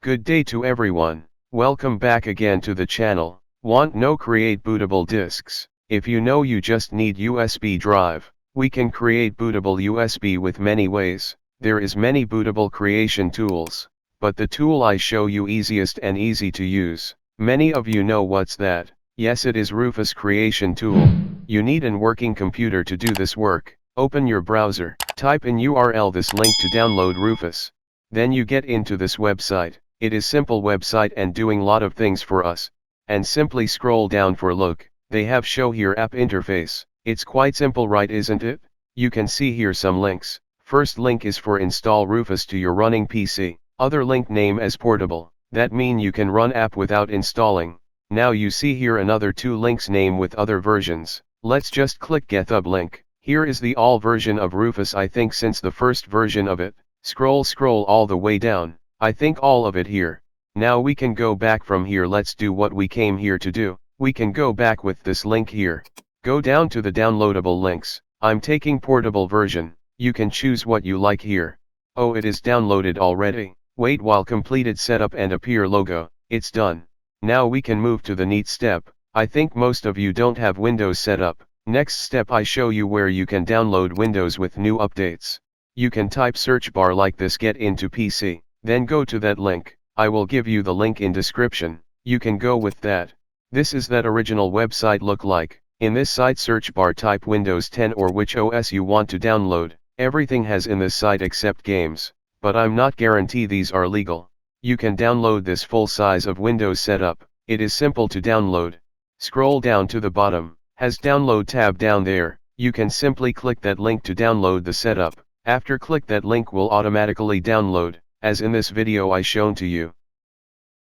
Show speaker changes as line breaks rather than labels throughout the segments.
Good day to everyone. Welcome back again to the channel. Want no create bootable disks? If you know you just need USB drive, we can create bootable USB with many ways. There is many bootable creation tools, but the tool I show you easiest and easy to use. Many of you know what's that. Yes, it is Rufus creation tool. You need an working computer to do this work. Open your browser, type in URL this link to download Rufus. Then you get into this website. It is simple website and doing lot of things for us. And simply scroll down for look. They have show here app interface. It's quite simple, right, isn't it? You can see here some links. First link is for install Rufus to your running PC. Other link name as portable. That mean you can run app without installing. Now you see here another two links name with other versions. Let's just click GitHub link. Here is the all version of Rufus, I think, since the first version of it. Scroll all the way down. I think all of it here. Now we can go back from here. Let's do what we came here to do. We can go back with this link here. Go down to the downloadable links. I'm taking portable version. You can choose what you like here. Oh, it is downloaded already. Wait while completed setup and appear logo. It's done. Now we can move to the neat step. I think most of you don't have Windows set up. Next step, I show you where you can download Windows with new updates. You can type search bar like this, get into PC. Then go to that link. I will give you the link in description. You can go with that. This is that original website look like. In this site search bar type Windows 10 or which OS you want to download. Everything has in this site except games. But I'm not guarantee these are legal. You can download this full size of Windows setup. It is simple to download. Scroll down to the bottom. Has download tab down there. You can simply click that link to download the setup. After click that link will automatically download. As in this video I shown to you.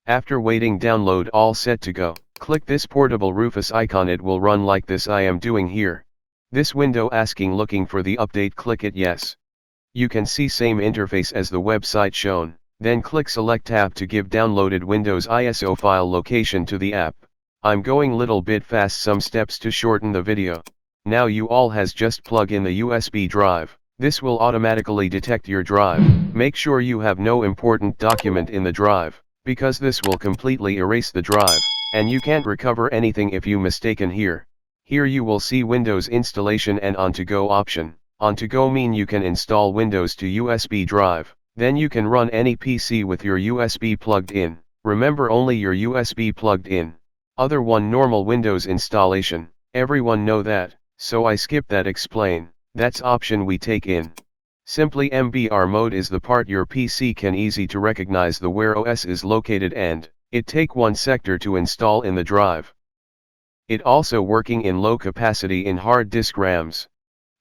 After waiting download all set to go, click this portable Rufus icon, it will run like this I am doing here. This window asking looking for the update, click it yes. You can see same interface as the website shown, then click select tab to give downloaded Windows ISO file location to the app. I'm going little bit fast, some steps to shorten the video. Now you all has just plug in the USB drive. This will automatically detect your drive. Make sure you have no important document in the drive, because this will completely erase the drive, and you can't recover anything if you mistaken here. Here you will see Windows installation and on to go option. On to go mean you can install Windows to USB drive, then you can run any PC with your USB plugged in. Remember, only your USB plugged in. Other one normal Windows installation. Everyone know that, so I skip that explain. That's option we take in. Simply MBR mode is the part your PC can easy to recognize the where OS is located, and it take one sector to install in the drive. It also working in low capacity in hard disk RAMs.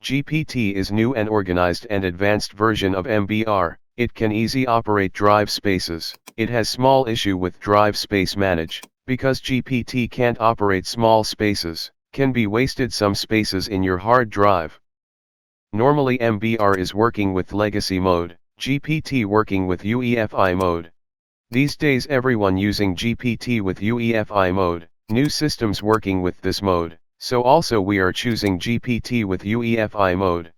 GPT is new and organized and advanced version of MBR. It can easy operate drive spaces. It has small issue with drive space manage, because GPT can't operate small spaces, can be wasted some spaces in your hard drive. Normally MBR is working with legacy mode, GPT working with UEFI mode. These days everyone using GPT with UEFI mode, new systems working with this mode, so also we are choosing GPT with UEFI mode.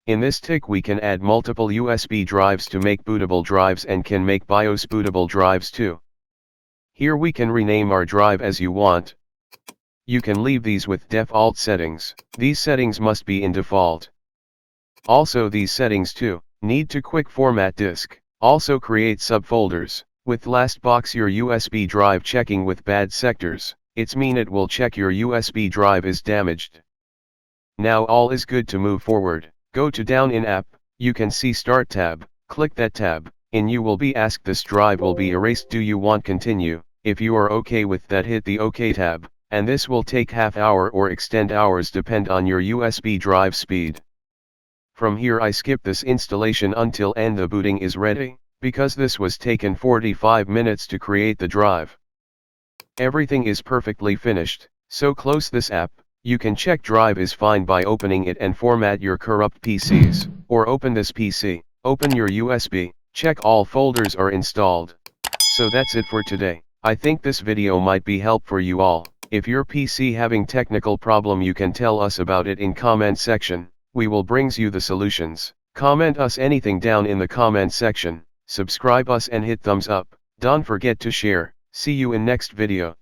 In this tick we can add multiple USB drives to make bootable drives and can make BIOS bootable drives too. Here we can rename our drive as you want. You can leave these with default settings. These settings must be in default. Also these settings too, need to quick format disk, also create subfolders, with last box your USB drive checking with bad sectors, it's mean it will check your USB drive is damaged. Now all is good to move forward, go to down in app, you can see start tab, click that tab, and you will be asked this drive will be erased, do you want continue? If you are okay with that, hit the OK tab, and this will take half hour or extend hours depend on your USB drive speed. From here I skip this installation until end the booting is ready, because this was taken 45 minutes to create the drive. Everything is perfectly finished, so close this app. You can check drive is fine by opening it and format your corrupt PCs, or open this PC, open your USB, check all folders are installed. So that's it for today. I think this video might be help for you all. If your PC having technical problem, you can tell us about it in comment section. We will brings you the solutions. Comment us anything down in the comment section, subscribe us and hit thumbs up. Don't forget to share. See you in next video.